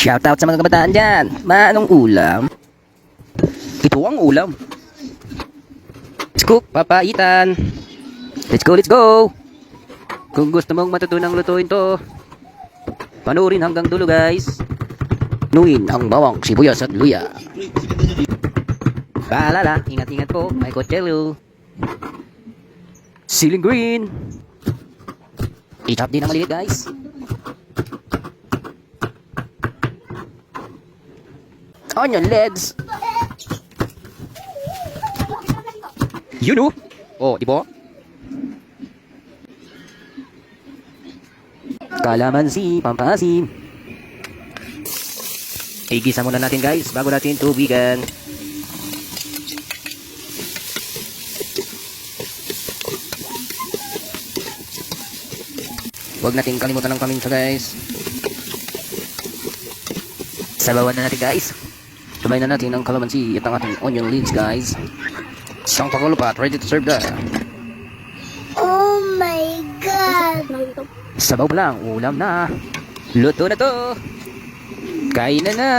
Shoutout sa mga kabataan dyan. Manong ulam? Ito ang ulam. Let's cook, papaitan. Let's go, let's go. Kung gusto mong matutunang lutuin to, panoorin hanggang dulo guys. Nuin ang bawang, sibuyas at luya. Paalala, ingat-ingat po, may kutsilyo. Siling green. I-chop din ang maliit guys. Onion legs. You know? Oh, di ba? Kalamansi, pampasim. Igisa muna natin guys bago natin tubigan. Huwag natin kalimutan ng paminta guys. Sabawan na natin guys. Sabay na natin ang kalamansi at ang ating onion leaves guys. Isang pakulupat, ready to serve na. Oh my God! Sabaw pa lang, ulam na. Luto na to. Kain na na.